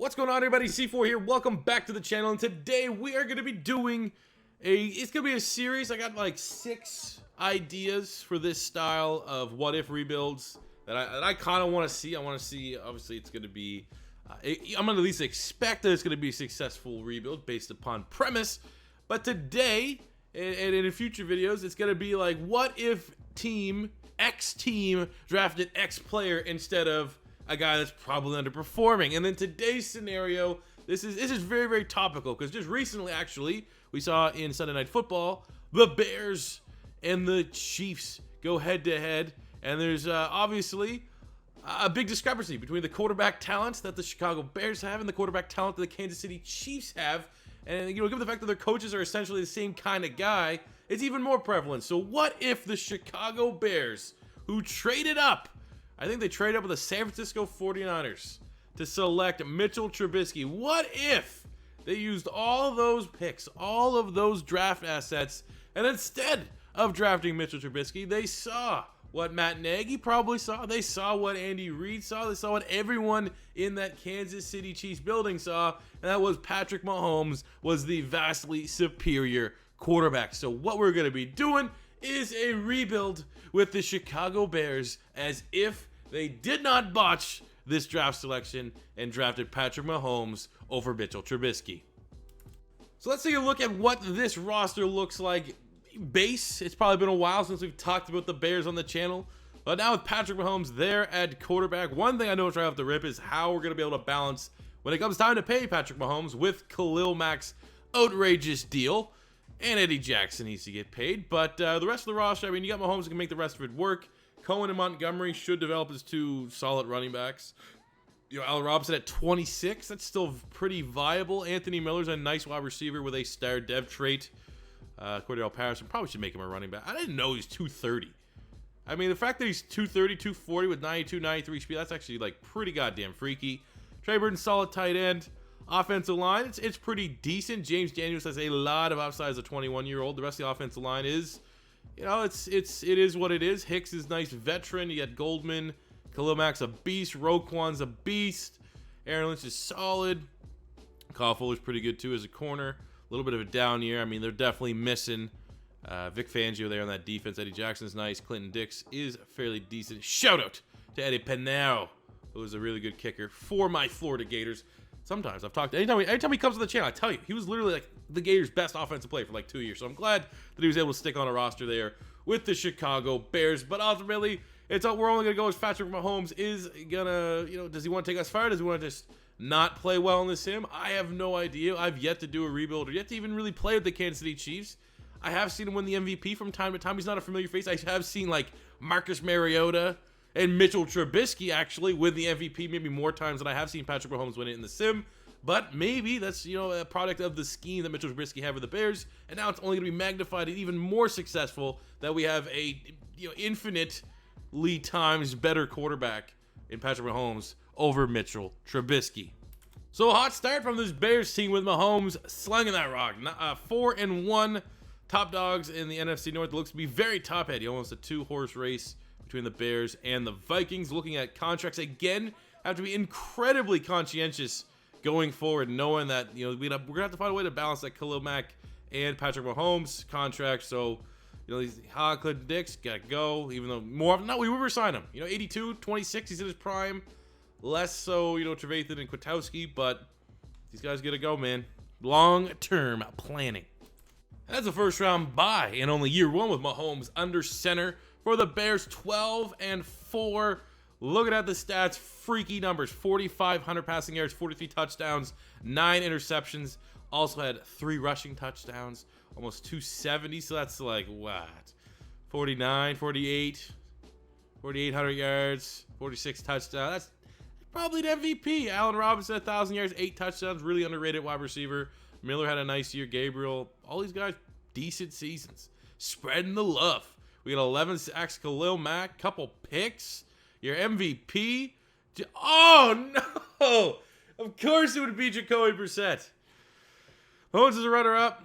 What's going on, everybody? C4 here. Welcome back to the channel, and today we are going to be doing it's going to be a series. I got like 6 ideas for this style of what if rebuilds that I kind of want to see. I want to see, obviously, it's going to be, I'm going to at least expect that it's going to be a successful rebuild based upon premise. But today, and in future videos, it's going to be like, what if X team drafted X player instead of a guy that's probably underperforming. And then today's scenario, this is very, very topical, because just recently, actually, we saw in Sunday Night Football, the Bears and the Chiefs go head to head, and there's obviously a big discrepancy between the quarterback talents that the Chicago Bears have and the quarterback talent that the Kansas City Chiefs have. And, you know, given the fact that their coaches are essentially the same kind of guy, it's even more prevalent. So what if the Chicago Bears, who traded up, I think they traded up with the San Francisco 49ers to select Mitchell Trubisky. What if they used all of those picks, all of those draft assets, and instead of drafting Mitchell Trubisky, they saw what Matt Nagy probably saw, they saw what Andy Reid saw, they saw what everyone in that Kansas City Chiefs building saw, and that was Patrick Mahomes was the vastly superior quarterback. So what we're going to be doing is a rebuild with the Chicago Bears, as if they did not botch this draft selection and drafted Patrick Mahomes over Mitchell Trubisky. So let's take a look at what this roster looks like. Base, it's probably been a while since we've talked about the Bears on the channel, but now with Patrick Mahomes there at quarterback, one thing I know right off the rip is how we're going to be able to balance when it comes time to pay Patrick Mahomes with Khalil Mack's outrageous deal. And Eddie Jackson needs to get paid. But the rest of the roster, I mean, you got Mahomes who can make the rest of it work. Cohen and Montgomery should develop as 2 solid running backs. You know, Allen Robinson at 26, that's still pretty viable. Anthony Miller's a nice wide receiver with a star dev trait. Cordell Patterson probably should make him a running back. I didn't know he's 230. I mean, the fact that he's 230, 240 with 92, 93 speed, that's actually like pretty goddamn freaky. Trey Burton, solid tight end. Offensive line, it's pretty decent. James Daniels has a lot of upside as a 21-year-old. The rest of the offensive line is, you know, it is what it is. Hicks is nice veteran. You got Goldman. Khalil Mack's a beast. Roquan's a beast. Aaron Lynch is solid. Kyle Fuller's pretty good too as a corner. A little bit of a down year. I mean, they're definitely missing Vic Fangio there on that defense. Eddie Jackson's nice. Clinton Dix is fairly decent. Shout out to Eddie Pinero, who was a really good kicker for my Florida Gators. Sometimes I've talked, anytime he comes to the channel, I tell you, he was literally like the Gators' best offensive player for like 2 years. So I'm glad that he was able to stick on a roster there with the Chicago Bears. But ultimately, we're only going to go as Patrick Mahomes is going to, you know, does he want to take us far? Does he want to just not play well in the sim? I have no idea. I've yet to do a rebuild or yet to even really play with the Kansas City Chiefs. I have seen him win the MVP from time to time. He's not a familiar face. I have seen like Marcus Mariota and Mitchell Trubisky actually win the MVP maybe more times than I have seen Patrick Mahomes win it in the sim. But maybe that's, you know, a product of the scheme that Mitchell Trubisky had with the Bears. And now it's only going to be magnified and even more successful that we have a, you know, infinitely times better quarterback in Patrick Mahomes over Mitchell Trubisky. So a hot start from this Bears team with Mahomes slinging that rock. 4-1 top dogs in the NFC North. It looks to be very top-heavy, almost a 2-horse race between the Bears and the Vikings. Looking at contracts again, have to be incredibly conscientious going forward, knowing that, you know, we're gonna have to find a way to balance that Khalil Mack and Patrick Mahomes contract. So, you know, these Clinton Dix gotta go, even though more often not, we would sign him. You know, 82, 26, he's in his prime. Less so, you know, Trevathan and Kwiatkowski, but these guys gotta go, man. Long-term planning. That's a first-round bye in only year 1 with Mahomes under center. For the Bears, 12-4. Looking at the stats, freaky numbers. 4,500 passing yards, 43 touchdowns, 9 interceptions. Also had 3 rushing touchdowns, almost 270. So that's like, what? 49, 48, 4,800 yards, 46 touchdowns. That's probably an MVP. Allen Robinson, 1,000 yards, 8 touchdowns. Really underrated wide receiver. Miller had a nice year. Gabriel, all these guys, decent seasons. Spreading the love. We got 11 sacks, Khalil Mack, couple picks. Your MVP. Oh, no. Of course it would be Jacoby Brissett. Mahomes is a runner-up.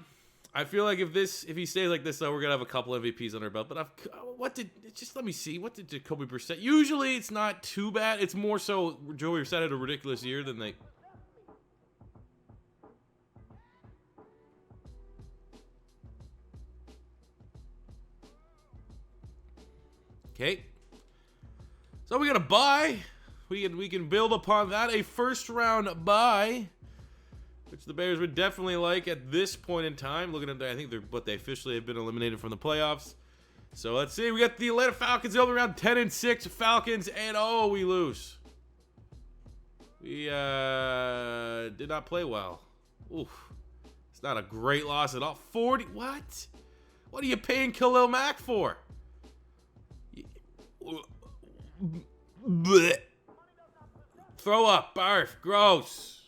I feel like if he stays like this, though, we're going to have a couple MVPs under our belt. But just let me see. What did Jacoby Brissett? Usually it's not too bad. It's more so Jacoby Brissett had a ridiculous year than they. Okay. So we got a buy. We can build upon that. A first-round buy, which the Bears would definitely like at this point in time. Looking at that, I think they officially have been eliminated from the playoffs. So let's see. We got the Atlanta Falcons over around 10-6. Falcons, and oh, we lose. We did not play well. Oof. It's not a great loss at all. 40. What? What are you paying Khalil Mack for? Blech. Throw up, barf, gross.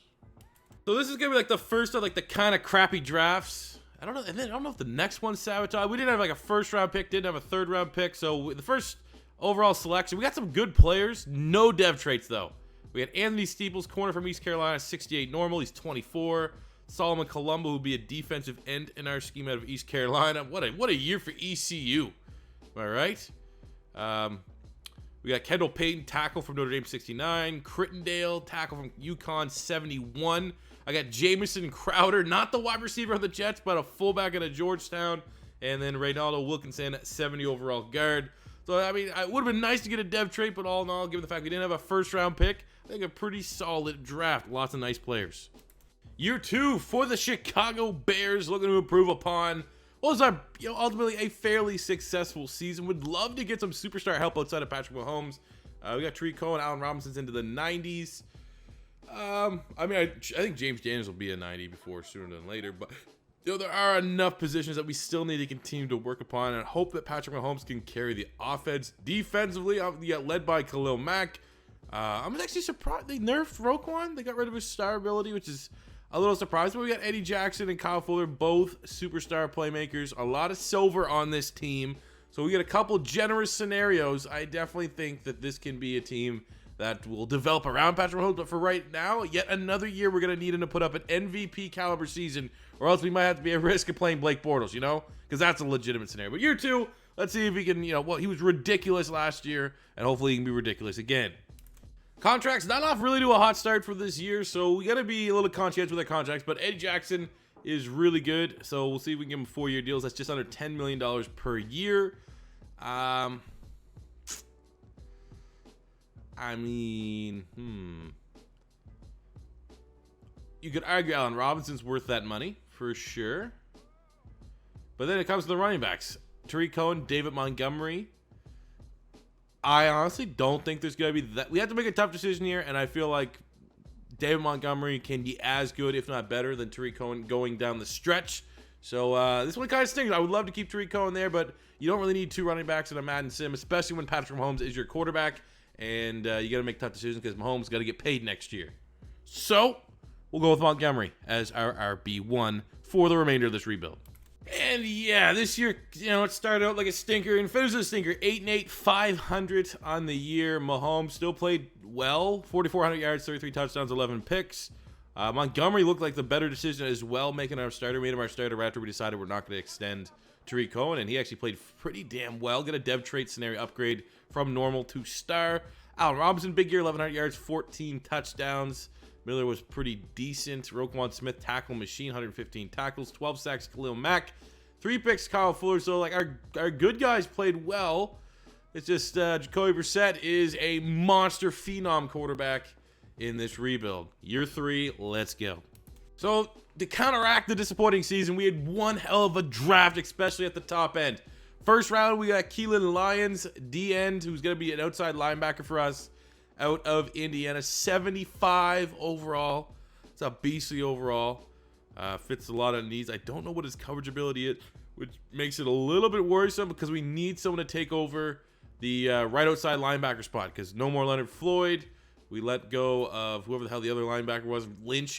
So this is gonna be like the first of like the kind of crappy drafts. I don't know. And then I don't know if the next one's sabotage. We didn't have like a first round pick, didn't have a third round pick. So the first overall selection, we got some good players. No dev traits though. We had Anthony Steeples, corner from East Carolina, 68 normal. He's 24. Solomon Colombo, who'll be a defensive end in our scheme out of East Carolina. What a year for ECU. Am I right? We got Kendall Payton, tackle from Notre Dame, 69. Crittendale, tackle from UConn, 71. I got Jamison Crowder, not the wide receiver of the Jets, but a fullback at Georgetown. And then Reynaldo Wilkinson, 70 overall guard. So, I mean, it would have been nice to get a dev trait, but all in all, given the fact we didn't have a first-round pick, I think a pretty solid draft. Lots of nice players. Year 2 for the Chicago Bears, looking to improve upon what was our, ultimately a fairly successful season. Would love to get some superstar help outside of Patrick Mahomes. We got Tariq Cohen, Allen Robinson's into the 90s. I mean, I think James Daniels will be a 90 before sooner than later, but there are enough positions that we still need to continue to work upon, and I hope that Patrick Mahomes can carry the offense. Defensively, led by Khalil Mack. I'm actually surprised they nerfed Roquan. They got rid of his star ability, which is a little surprised, but we got Eddie Jackson and Kyle Fuller, both superstar playmakers. A lot of silver on this team. So we get a couple generous scenarios. I definitely think that this can be a team that will develop around Patrick Mahomes. But for right now, yet another year, we're going to need him to put up an MVP caliber season, or else we might have to be at risk of playing Blake Bortles, because that's a legitimate scenario. But year 2, let's see if he can, he was ridiculous last year, and hopefully he can be ridiculous again. Contracts not off really to a hot start for this year, so we got to be a little conscientious with our contracts. But Eddie Jackson is really good, so we'll see if we can give him 4-year deals. That's just under $10 million per year. I mean, you could argue Allen Robinson's worth that money for sure. But then it comes to the running backs: Tariq Cohen, David Montgomery. I honestly don't think there's going to be that. We have to make a tough decision here, and I feel like David Montgomery can be as good, if not better, than Tariq Cohen going down the stretch. So this one kind of stings. I would love to keep Tariq Cohen there, but you don't really need 2 running backs in a Madden sim, especially when Patrick Mahomes is your quarterback, and you got to make tough decisions because Mahomes got to get paid next year. So we'll go with Montgomery as our RB1 for the remainder of this rebuild. And yeah, this year, it started out like a stinker and finished as a stinker. 8-8, 500 on the year. Mahomes still played well. 4,400 yards, 33 touchdowns, 11 picks. Montgomery looked like the better decision as well, made him our starter after we decided we're not going to extend Tariq Cohen, and he actually played pretty damn well. Get a dev trait scenario upgrade from normal to star. Allen Robinson, big year, 1,100 yards, 14 touchdowns. Miller was pretty decent. Roquan Smith, tackle machine, 115 tackles, 12 sacks. Khalil Mack, 3 picks. Kyle Fuller. So like our good guys played well. It's just Jacoby Brissett is a monster phenom quarterback in this rebuild. Year 3, let's go. So to counteract the disappointing season, we had one hell of a draft, especially at the top end. First round, we got Keelan Lyons, D-end, who's going to be an outside linebacker for us, out of Indiana. 75 overall. It's a beastly overall. Fits a lot of needs. I don't know what his coverage ability is, which makes it a little bit worrisome because we need someone to take over the right outside linebacker spot because no more Leonard Floyd. We let go of whoever the hell the other linebacker was,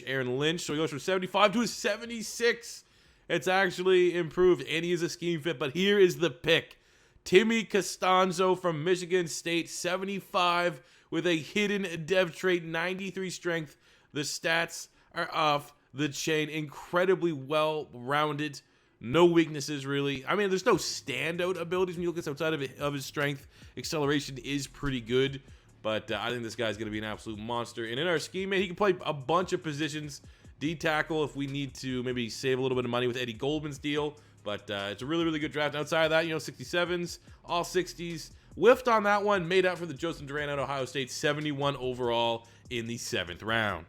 Aaron Lynch. So he goes from 75 to a 76. It's actually improved, and he is a scheme fit. But here is the pick. Timmy Costanzo from Michigan State, 75 with a hidden dev trait, 93 strength. The stats are off the chain. Incredibly well-rounded. No weaknesses, really. I mean, there's no standout abilities when you look at outside of his strength. Acceleration is pretty good. But I think this guy's going to be an absolute monster. And in our scheme, man, he can play a bunch of positions. D-tackle if we need to maybe save a little bit of money with Eddie Goldman's deal. But it's a really, really good draft. Outside of that, 67s, all 60s. Whiffed on that one, made up for the Joseph Durant at Ohio State, 71 overall in the 7th round.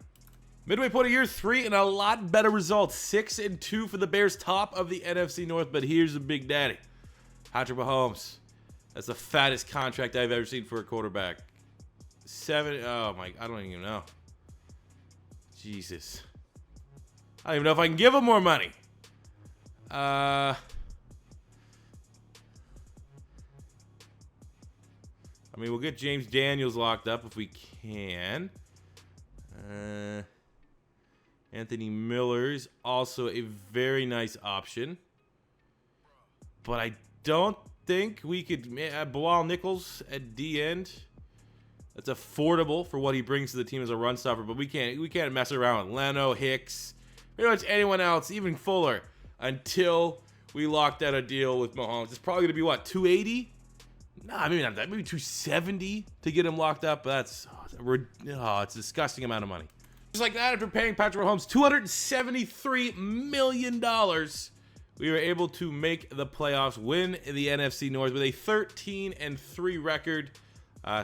Midway point of year 3 and a lot better results. 6-2 for the Bears, top of the NFC North. But here's the big daddy, Patrick Mahomes. That's the fattest contract I've ever seen for a quarterback. Oh my, I don't even know. Jesus. I don't even know if I can give him more money. I mean, we'll get James Daniels locked up if we can. Anthony Miller's also a very nice option. But I don't think we could... Bilal Nichols at D end. That's affordable for what he brings to the team as a run stopper. But we can't mess around with Leno, Hicks, pretty much anyone else, even Fuller, until we locked out a deal with Mahomes. It's probably going to be, what, 280? Nah, maybe not that. Maybe 270 to get him locked up. But that's... it's a disgusting amount of money. Just like that, after paying Patrick Mahomes $273 million, we were able to make the playoffs, win the NFC North with a 13-3 record.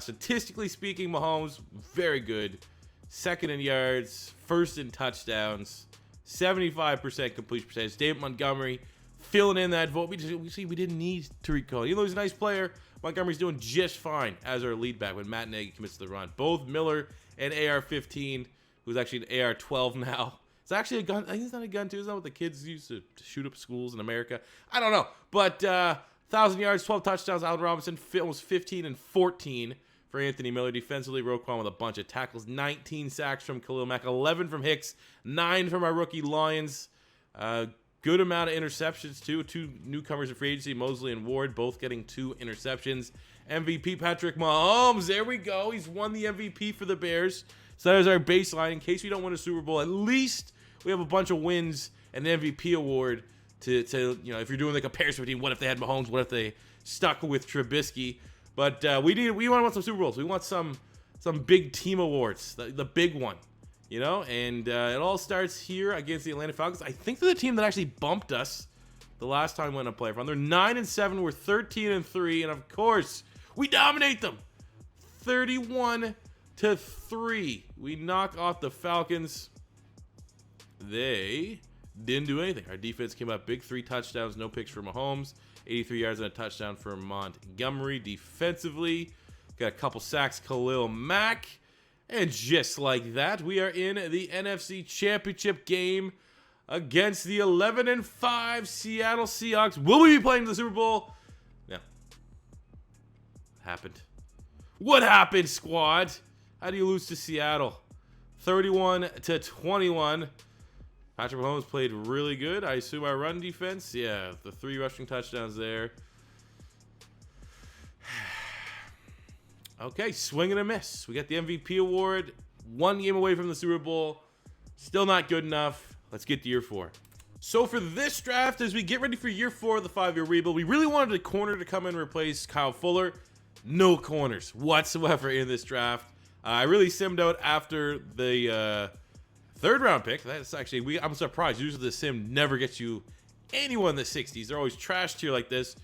Statistically speaking, Mahomes, very good. 2nd in yards, 1st in touchdowns, 75% completion percentage. David Montgomery filling in that vote. We didn't need Tariq Cohen. Even though he's a nice player, Montgomery's doing just fine as our lead back when Matt Nagy commits to the run. Both Miller and AR-15, who's actually an AR-12 now. It's actually a gun. I think it's not a gun, too. Isn't that what the kids used to shoot up schools in America? I don't know. But 1,000 yards, 12 touchdowns. Allen Robinson almost 15 and 14 for Anthony Miller. Defensively, Roquan with a bunch of tackles. 19 sacks from Khalil Mack. 11 from Hicks. 9 from our rookie Lions. Good amount of interceptions, too. 2 newcomers in free agency, Mosley and Ward, both getting 2 interceptions. MVP Patrick Mahomes. There we go. He's won the MVP for the Bears. So that is our baseline. In case we don't win a Super Bowl, at least we have a bunch of wins and an MVP award to if you're doing the comparison between what if they had Mahomes, what if they stuck with Trubisky. But we want some Super Bowls. We want some big team awards, the big one, And it all starts here against the Atlanta Falcons. I think they're the team that actually bumped us the last time we went on a playoff run. They're 9-7. We're 13-3, and of course we dominate them, 31-3. We knock off the Falcons. They didn't do anything. Our defense came up big, 3 touchdowns, no picks for Mahomes, 83 yards and a touchdown for Montgomery. Defensively, got a couple sacks, Khalil Mack. And just like that, we are in the NFC Championship game against the 11-5 Seattle Seahawks. Will we be playing the Super Bowl? No. Happened. What happened, squad? How do you lose to Seattle? 31-21. Patrick Mahomes played really good. I assume our run defense, yeah, the 3 rushing touchdowns there. Okay, swing and a miss. We got the MVP award. 1 game away from the Super Bowl. Still not good enough. Let's get to year 4. So for this draft, as we get ready for year 4 of the 5-year rebuild, we really wanted a corner to come in and replace Kyle Fuller. No corners whatsoever in this draft. I really simmed out after the 3rd round pick. That's actually, I'm surprised. Usually the sim never gets you anyone in the 60s. They're always trashed here like this.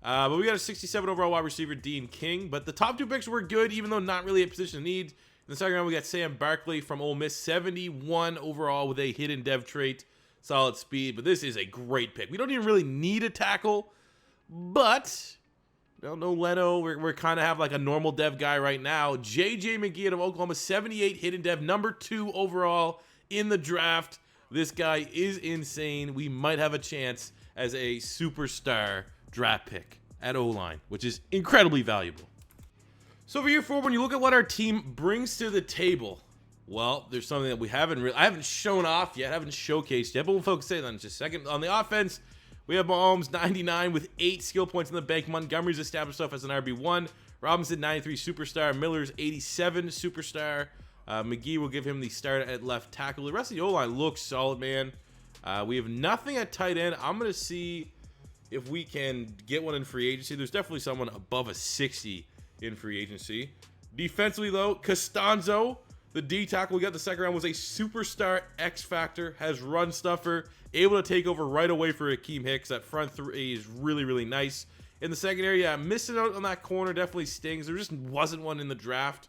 But we got a 67 overall wide receiver, Dean King. But the top 2 picks were good, even though not really a position of need. In the 2nd round, we got Sam Barkley from Ole Miss, 71 overall with a hidden dev trait, solid speed. But this is a great pick. We don't even really need a tackle, but no Leno. We're kind of have like a normal dev guy right now. J.J. McGee out of Oklahoma, 78 hidden dev, number 2 overall in the draft. This guy is insane. We might have a chance as a superstar draft pick at O-line, which is incredibly valuable. So for year 4, when you look at what our team brings to the table, well, there's something that I haven't shown off yet, haven't showcased yet, but we'll focus on that in just a second. On the offense, we have Mahomes, 99 with 8 skill points in the bank. Montgomery's established himself as an RB1. Robinson, 93 superstar. Miller's 87 superstar. McGee will give him the start at left tackle. The rest of the O-line looks solid, man. We have nothing at tight end. I'm going to see if we can get one in free agency. There's definitely someone above a 60 in free agency. Defensively, though, Costanzo, the D tackle we got the 2nd round, was a superstar X factor, has run stuffer, able to take over right away for Akeem Hicks. That front 3 is really, really nice. in the secondary. Yeah, missing out on that corner definitely stings. There just wasn't one in the draft.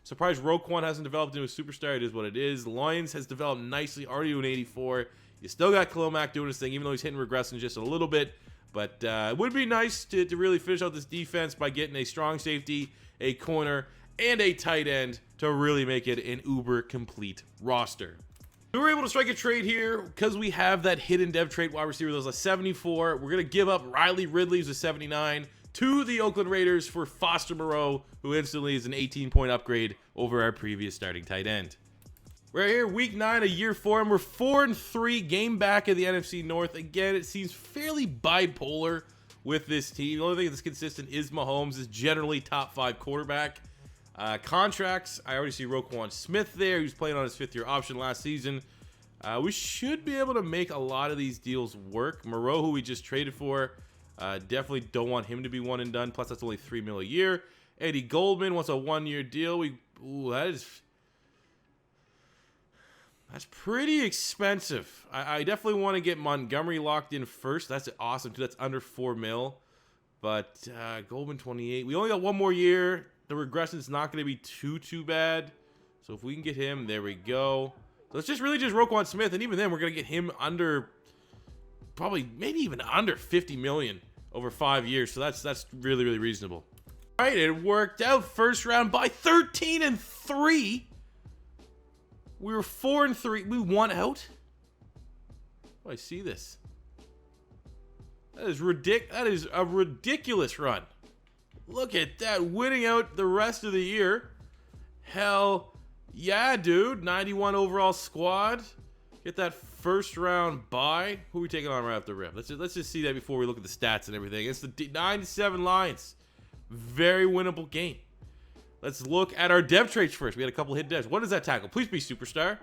Surprised Roquan hasn't developed into a superstar. It is what it is. Lions has developed nicely, already an 84. You still got Khalil Mack doing his thing, even though he's hitting regression just a little bit. But it would be nice to really finish out this defense by getting a strong safety, a corner, and a tight end to really make it an uber complete roster. We were able to strike a trade here because we have that hidden dev trait wide receiver that was a 74. We're going to give up Riley Ridley, who's a 79, to the Oakland Raiders for Foster Moreau, who instantly is an 18-point upgrade over our previous starting tight end. We're here, week 9 of year 4, and we're 4-3, game back in the NFC North. Again, it seems fairly bipolar with this team. The only thing that's consistent is Mahomes is generally top 5 quarterback. Contracts, I already see Roquan Smith there. He was playing on his 5th-year option last season. We should be able to make a lot of these deals work. Moreau, who we just traded for, definitely don't want him to be one and done. Plus, that's only $3 million a year. Eddie Goldman wants a 1-year deal. That's pretty expensive. I definitely want to get Montgomery locked in first. That's awesome, too. That's under $4 million. But Goldman 28. We only got 1 more year. The regression is not going to be too bad. So if we can get him, there we go. So it's just Roquan Smith, and even then we're going to get him under, probably maybe even under $50 million over 5 years. So that's really reasonable. All right, it worked out. First round by 13-3. We were 4-3. We won out. Oh, I see this. That is a ridiculous run. Look at that, winning out the rest of the year. Hell yeah, dude. 91 overall squad. Get that first round bye. Who are we taking on right off the rip? Let's just see that before we look at the stats and everything. It's the 9-7 Lions. Very winnable game. Let's look at our dev traits first. We had a couple hit devs. What is that tackle? Please be superstar.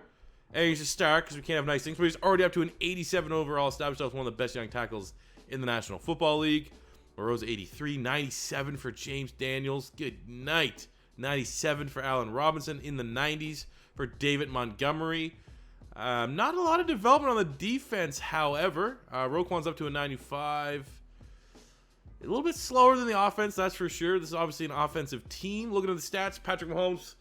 And he's a star because we can't have nice things. But he's already up to an 87 overall. Established himself as one of the best young tackles in the National Football League. Moreau's 83, 97 for James Daniels. Good night. 97 for Allen Robinson. In the 90s for David Montgomery. Not a lot of development on the defense, however. Roquan's up to a 95. A little bit slower than the offense, that's for sure. This is obviously an offensive team. Looking at the stats, Patrick Mahomes,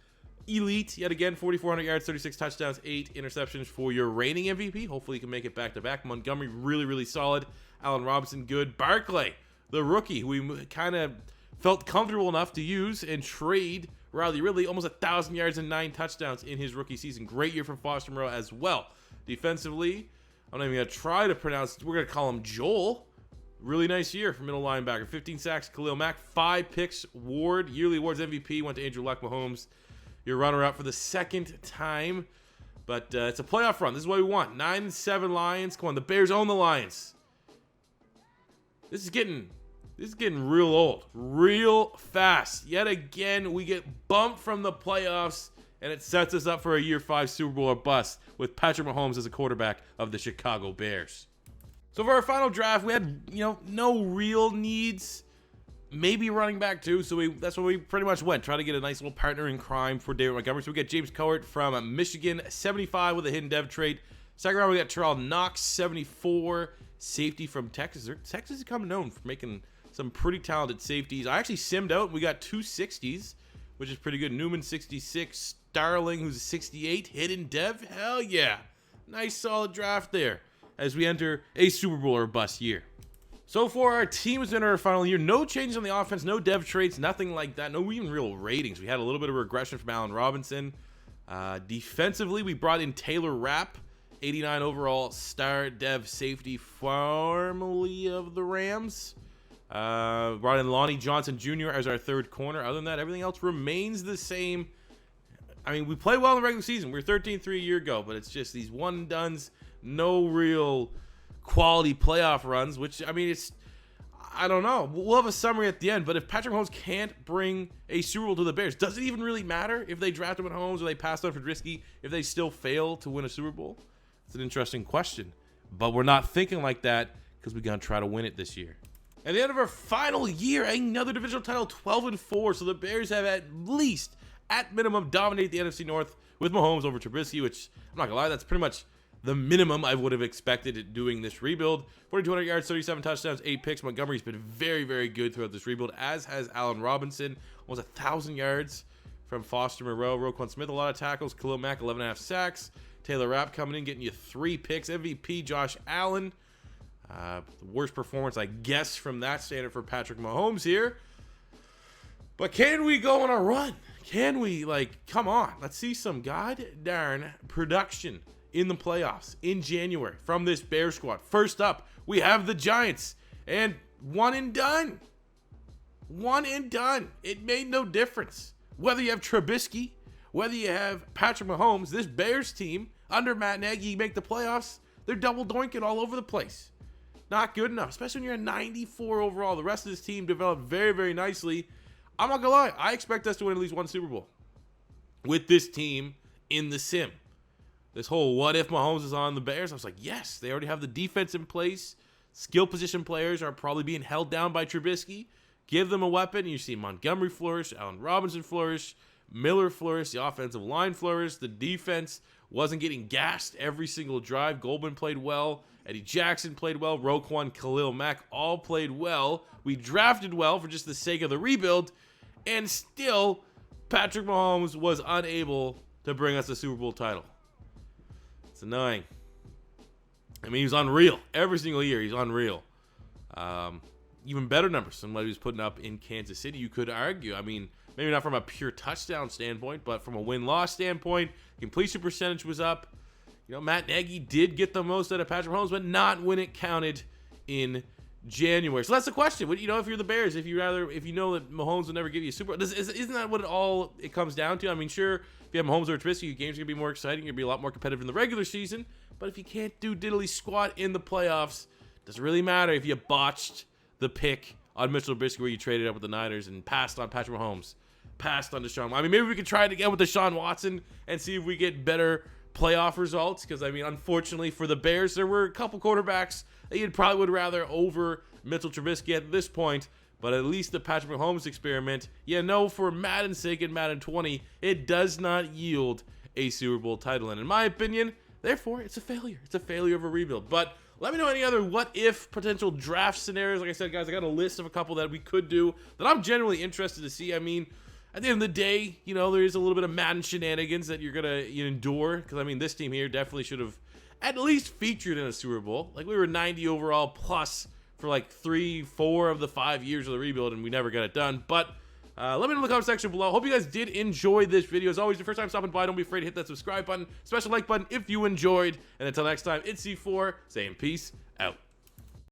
elite yet again. 4,400 yards, 36 touchdowns, 8 interceptions for your reigning MVP. Hopefully you can make it back-to-back. Montgomery, really solid. Allen Robinson, good. Barkley, the rookie, who we kind of felt comfortable enough to use and trade. Riley Ridley, almost 1,000 yards and 9 touchdowns in his rookie season. Great year from Foster Moreau as well. Defensively, I'm not even going to try to pronounce. We're going to call him Joel. Really nice year for middle linebacker. 15 sacks, Khalil Mack. 5 picks, Ward. Yearly awards MVP went to Andrew Luck. Mahomes, your runner-up for the 2nd time. But it's a playoff run. This is what we want. 9-7 Lions. Come on, the Bears own the Lions. This is getting real old, real fast. Yet again, we get bumped from the playoffs, and it sets us up for a year 5 Super Bowl or bust with Patrick Mahomes as a quarterback of the Chicago Bears. So for our final draft, we had, no real needs. Maybe running back too, so that's what we pretty much went. Try to get a nice little partner in crime for David Montgomery. So we got James Cowart from Michigan, 75 with a hidden dev trait. Second round, we got Terrell Knox, 74, safety from Texas. Texas is coming known for making some pretty talented safeties. I actually simmed out. We got 2 60s, which is pretty good. Newman, 66. Starling, who's a 68. Hidden dev. Hell yeah. Nice solid draft there as we enter a Super Bowl or bust year. So for our team as we enter our final year, no changes on the offense, no dev traits, nothing like that. No even real ratings. We had a little bit of regression from Allen Robinson. Defensively, we brought in Taylor Rapp, 89 overall star dev safety, formerly of the Rams. Brought in Lonnie Johnson Jr. as our 3rd corner. Other than that, everything else remains the same. I mean, we played well in the regular season. We were 13-3 a year ago, but it's just these one-and-dones, no real quality playoff runs, which, I mean, I don't know. We'll have a summary at the end, but if Patrick Mahomes can't bring a Super Bowl to the Bears, does it even really matter if they draft him at Mahomes or they pass on for Trubisky if they still fail to win a Super Bowl? It's an interesting question, but we're not thinking like that because we're going to try to win it this year. At the end of our final year, another divisional title, 12-4. So the Bears have at least, at minimum, dominated the NFC North with Mahomes over Trubisky, which I'm not gonna lie, that's pretty much the minimum I would have expected doing this rebuild. 4,200 yards, 37 touchdowns, 8 picks. Montgomery's been very, very good throughout this rebuild, as has Allen Robinson. Almost 1,000 yards from Foster Moreau. Roquan Smith, a lot of tackles. Khalil Mack, 11.5 sacks. Taylor Rapp coming in, getting you 3 picks. MVP Josh Allen. The worst performance, I guess, from that standard for Patrick Mahomes here. But can we go on a run? Can we, come on. Let's see some god-darn production in the playoffs in January from this Bears squad. First up, we have the Giants. And one and done. One and done. It made no difference. Whether you have Trubisky, whether you have Patrick Mahomes, this Bears team, under Matt Nagy, make the playoffs, they're double doinking all over the place. Not good enough, especially when you're a 94 overall. The rest of this team developed very, very nicely. I'm not gonna lie, I expect us to win at least one Super Bowl with this team in the sim. This whole what if Mahomes is on the Bears, I was like, yes, they already have the defense in place. Skill position players are probably being held down by Trubisky. Give them a weapon. You see Montgomery flourish, Allen Robinson flourish, Miller flourish, the offensive line flourish. The defense wasn't getting gassed every single drive. Goldman played well. Eddie Jackson played well. Roquan, Khalil Mack all played well. We drafted well for just the sake of the rebuild. And still, Patrick Mahomes was unable to bring us a Super Bowl title. It's annoying. I mean, he's unreal. Every single year, he's unreal. Even better numbers than what he was putting up in Kansas City, you could argue. I mean, maybe not from a pure touchdown standpoint, but from a win-loss standpoint, completion percentage was up. You know, Matt Nagy did get the most out of Patrick Mahomes, but not when it counted in January. So that's the question. What, if you're the Bears, if you know that Mahomes will never give you a Super Bowl, isn't that what it comes down to? I mean, sure, if you have Mahomes or Trubisky, your games are going to be more exciting. You're going to be a lot more competitive in the regular season. But if you can't do diddly squat in the playoffs, it doesn't really matter if you botched the pick on Mitchell Trubisky where you traded up with the Niners and passed on Patrick Mahomes, passed on Deshaun. I mean, maybe we could try it again with Deshaun Watson and see if we get better playoff results. Because, I mean, unfortunately for the Bears, there were a couple quarterbacks that you probably would rather over Mitchell Trubisky at this point. But at least the Patrick Mahomes experiment, for Madden's sake in Madden 20, it does not yield a Super Bowl title. And in my opinion, therefore, it's a failure. It's a failure of a rebuild. But let me know any other what-if potential draft scenarios. Like I said, guys, I got a list of a couple that we could do that I'm genuinely interested to see. I mean, at the end of the day, there is a little bit of Madden shenanigans that you're going to endure. Because, I mean, this team here definitely should have at least featured in a Super Bowl. Like, we were 90 overall plus for 3-4 of the 5 years of the rebuild, and we never got it done. But let me know in the comment section below. Hope you guys did enjoy this video. As always, the first time stopping by, don't be afraid to hit that subscribe button, special like button if you enjoyed. And until next time, it's C4 saying peace out.